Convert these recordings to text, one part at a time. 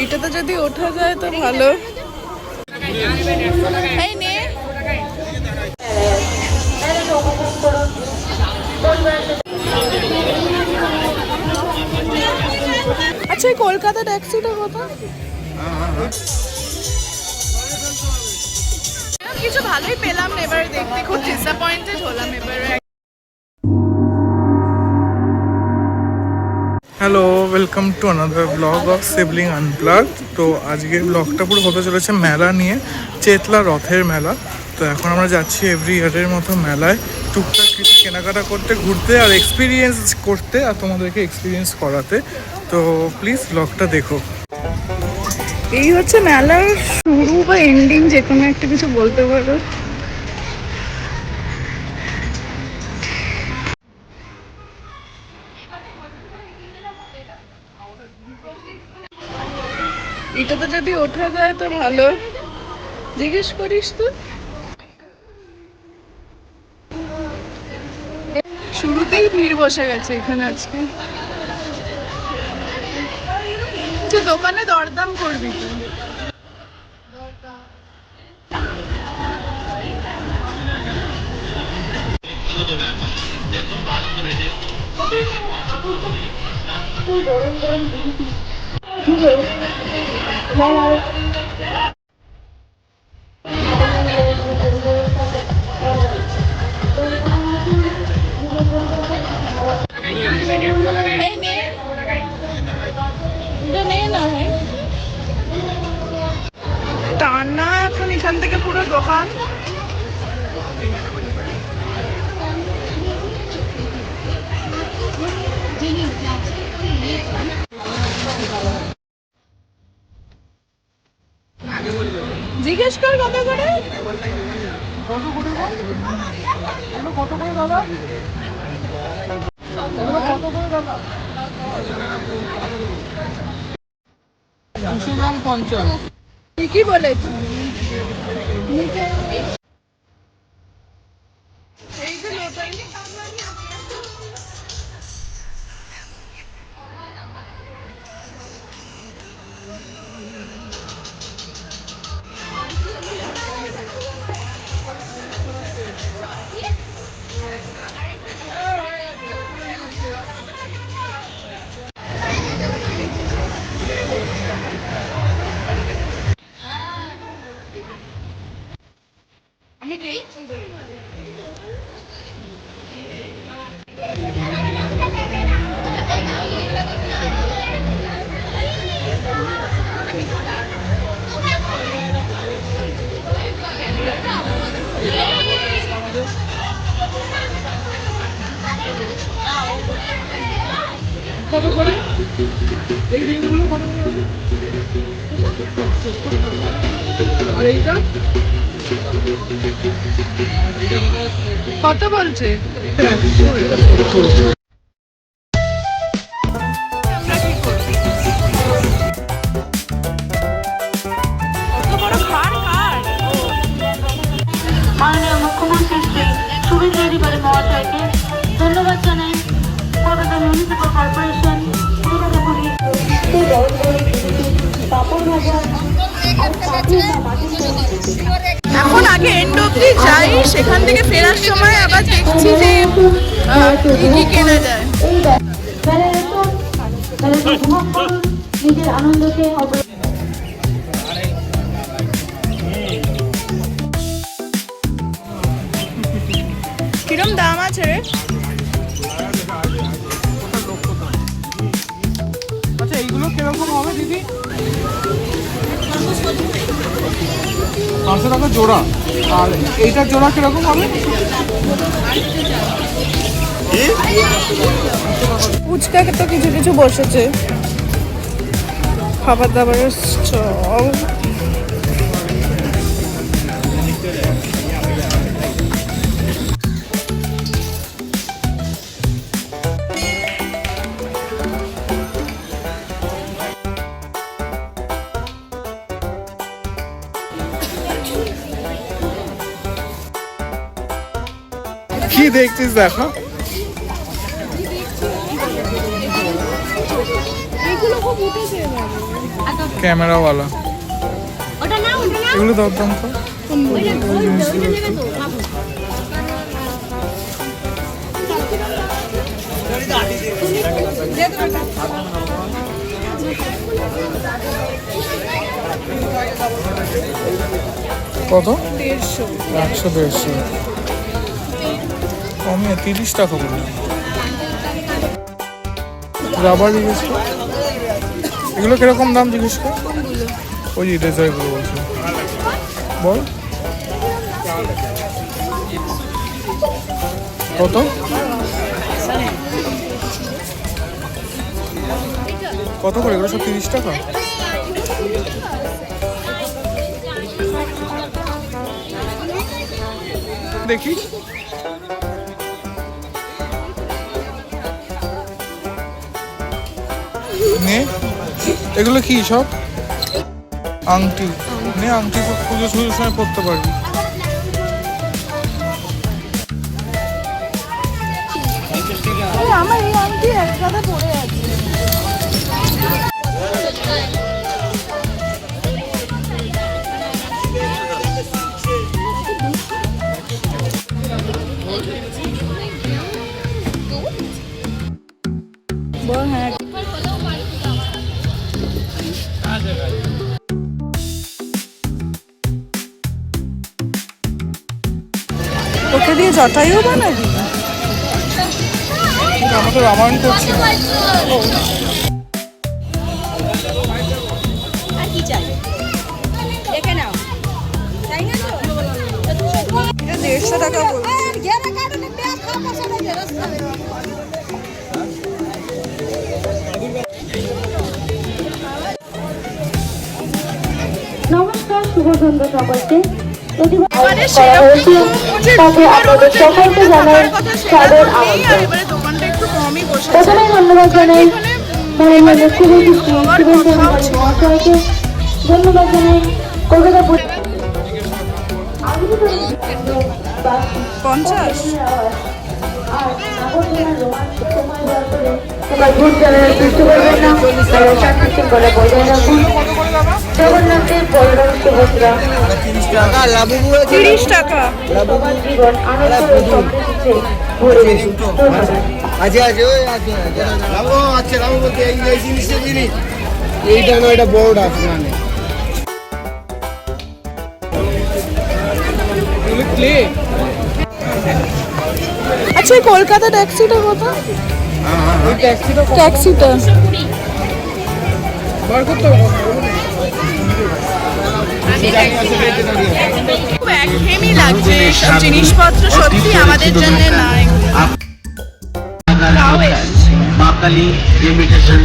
এটাতে যদি ওঠা যায় তো ভালো। এই নে আচ্ছা, এই কলকাতা ট্যাক্সিটা কোথায়? কিছু ভালোই পেলাম না এবারে, দেখতে খুব ডিসঅ্যাপয়েন্টেড হলাম এবারে। Hello, welcome to another blog of sibling unplug. তো আজকের ব্লগটা পুরো হতে চলেছে মেলা নিয়ে, চেতলা রথের মেলা। তো এখন আমরা যাচ্ছি এভরি ইয়ারের মতো মেলায় টুকটাক কিছু কেনাকাটা করতে, ঘুরতে আর এক্সপিরিয়েন্স করতে, আর তোমাদেরকে এক্সপিরিয়েন্স করাতে। তো প্লিজ ব্লগটা দেখো। এই হচ্ছে মেলার শুরু বা এন্ডিং, যে কোনো একটা কিছু বলতে পারো। এটাতে যদি ওঠা যায় তো ভালো, জিজ্ঞেস করিস তো। শুরুতেই ভিড় বসে গেছে এখানে আজকে। দোকানে দরদাম করবি তো? টানা এখন এখান থেকে পুরো দোকান। জিজ্ঞেস কর কত করে। কত করে দাদা? 200 গ্রাম 50। ঠিকই বলেছি। এই যে লোটাই কত করে? এই রিংগুলো কত করে? আর এইটা কত বলছে? মাননীয় মুখ্যমন্ত্রী শ্রী শুভেন্দু অধিকারী মহাশয়কে ধন্যবাদ জানাই। কলকাতা মিউনিসিপাল কর্পোরেশন, এখন আগে এন্ড অব্দি যাই, সেখান থেকে ফেরার সময় আবার দেখছি যে কি কেনা যায়। নিজের আনন্দকে কিরম দাম আছে রে? আচ্ছা, এইগুলো কিরকম হবে দিদি? 500 টাকা জোড়া। আর এইটার জোড়া কিরকম হবে? ফুচকাকে তো কিছু কিছু বসেছে, খাবার দাবারের স্টল। কি দেখছিস দেখো? এগুলো খুব উঠেছে। ক্যামেরাওয়ালা। এগুলো দরদাম কর। কত? 100-150 কমে 30 টাকা বললাম। রাবার জিজ্ঞেস কর, এগুলো কিরকম দাম জিজ্ঞেস কর। ওই রেজারগুলো বলছি, বল কত? কত করে এগুলো সব? 30 টাকা। দেখি নে, এগুলো কি সব? আংটি নে, আংটি পুজো শুরুর সময় পড়তে পারবি। আমার এই আংটি একসাথে পড়ে আছে। বল হ্যাঁ। ওকে দিয়ে জটাইও বানাবি? আমাকে রামায়ণ করছি। এটা 150 টাকা বলছি। নমস্কার, শুভ সন্ধ্যা সকলকে। এবারে সেরকম যে আপনাদের সকলকে জানাই সাদর আর আমন্ত্রণ। এবারে দোকানটা একটু কমই বসেছে। প্রথমে ধন্যবাদ জানাই মাননীয় মুখ্যমন্ত্রী শ্রী হওয়ার সুরেশ কথাও চন্দ্র ছিল। মহাশয়কে। ধন্যবাদ জানাই কলকাতা 50 জগন্নাথের বলরাম সুভদ্রা 30 টাকা। সবার জীবন আনন্দ ও সমৃদ্ধিতে ভরে উঠুক। ধন্যবাদ। আচ্ছা রামু বলতে এই জিনিসটা জিনিস এইটা নয়, এটা বড়টা মানে ক্লে। আচ্ছা এই কলকাতা ট্যাক্সিটা কত? ওই ট্যাক্সিটা ট্যাক্সিটা বার করতে হবে। খুব একঘেয়েমি লাগছে, সব জিনিসপত্র সত্যি আমাদের জন্য নাই। তাও এসছে। মাকালি ইমিটেশন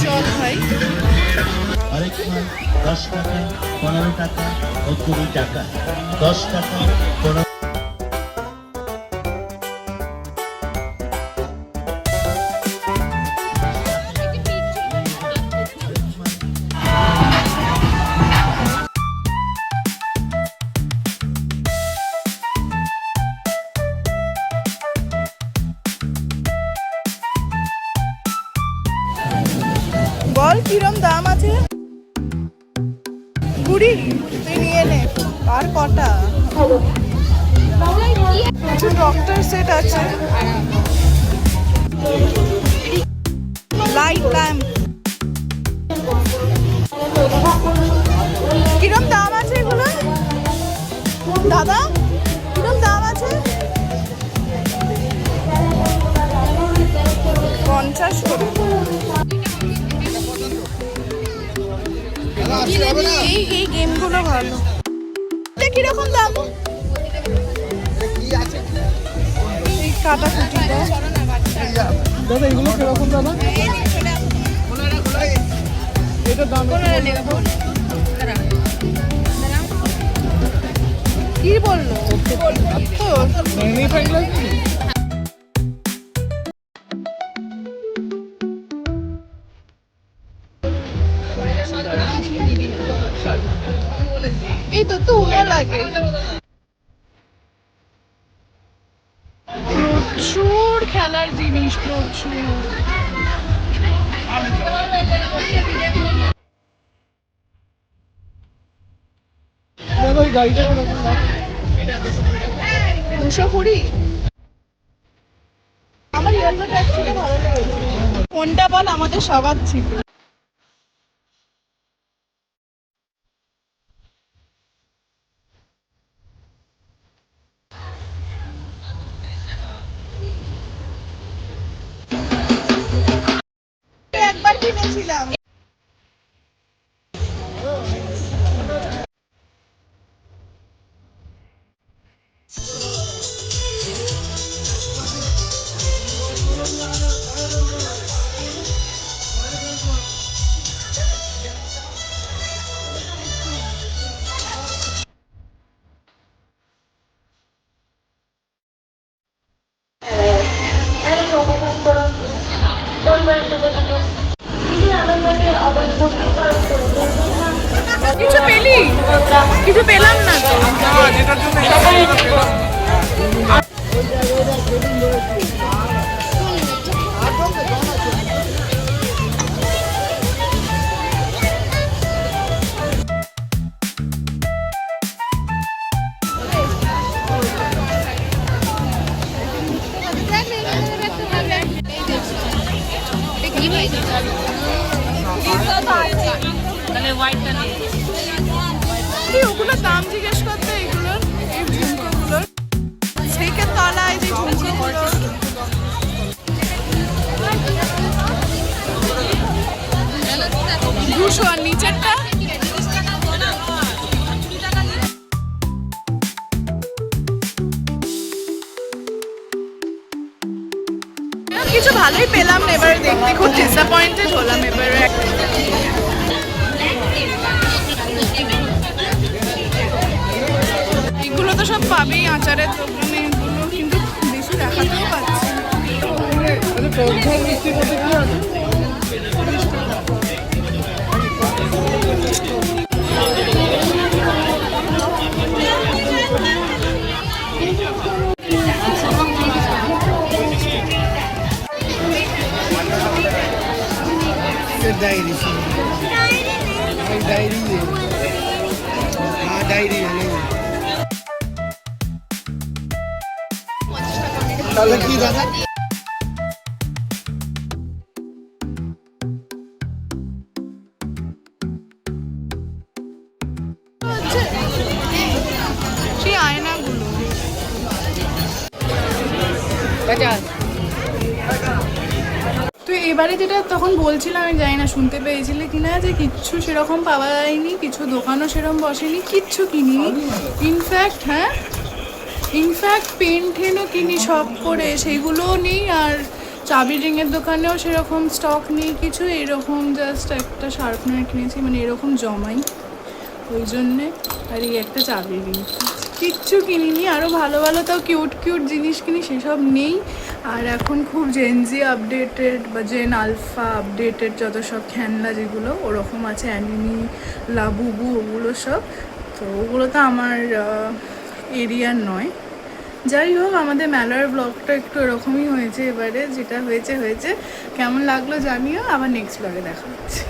চল ভাই। আরেক সময় 10 টাকা 15 টাকা ও 20 টাকা 10 টাকা 15 বল কিরম দাম আছে? 20 তুই নিয়ে নে। আর কটা? ডক্টর সেট আছে, লাইট ল্যাম্প। কিরম দাম আছে এগুলো দাদা? কিরম দাম আছে? 50 করে। এই গেমগুলো ভালো। কিরকম দাম? এই কাটাকুটিটা দাদা এগুলো কিরকম দাদা? এটার দাম কি বললো? এই তো তুলো লাগে। প্রচুর খেলার জিনিস, প্রচুর। গাড়িটা 220। আমার ইয়েলো ট্যাক্সিটা ভালো লেগেছে। কোনটা বল আমাদের সবার ছিল। একবার কিনেছিলাম। কিছু পেলি? কিছু পেলাম না তো। যেটার জন্য এসেছিলাম পেলাম না। ওগুলোর দাম জিজ্ঞেস করতে, এগুলোর এই ঝুমকোগুলোর থেকে তলায় যে ঝুমকোগুলো 200 আর নিচেরটা কিছু ভালোই পেলাম না। এবারে দেখতে খুব ডিসঅ্যাপয়েন্টেড হলাম এবারে। এগুলো তো সব পাবেই আচারের দোকানে, এগুলো কিন্তু বেশি দেখাতেও পাচ্ছি না। डायरी डायरी हाँ डायरी है তাহলে কি দাদা সেই আয়নাগুলো তো এবারে যেটা তখন বলছিলাম, আমি জানি না শুনতে পেয়েছিলে কিনা, যে কিচ্ছু সেরকম পাওয়া যায়নি, কিছু দোকানও সেরকম বসেনি, কিচ্ছু কিনিনি। ইনফ্যাক্ট পেন টেনও কিনি সব করে, সেইগুলোও নেই। আর চাবি রিংয়ের দোকানেও সেরকম স্টক নেই কিছু। এরকম জাস্ট একটা শার্পনার কিনেছি, মানে এরকম জমাই ওই জন্যে। আর এই একটা চাবি রিং, কিচ্ছু কিনিনি। আরও ভালো ভালো তাও কিউট কিউট জিনিস কিনি, সেসব নেই। আর এখন খুব জেনজি আপডেটেড বা জেন আলফা আপডেটেড যত সব খেলনা যেগুলো ওরকম আছে, অ্যানিমি, লাবুবু, ওগুলো সব। তো ওগুলো তো আমার এরিয়ার নয়। যাই হোক, আমাদের মেলার ব্লগটা একটু এরকমই হয়েছে এবারে। যেটা হয়েছে হয়েছে। কেমন লাগলো জানিও। আবার নেক্সট ব্লগে দেখা হচ্ছে।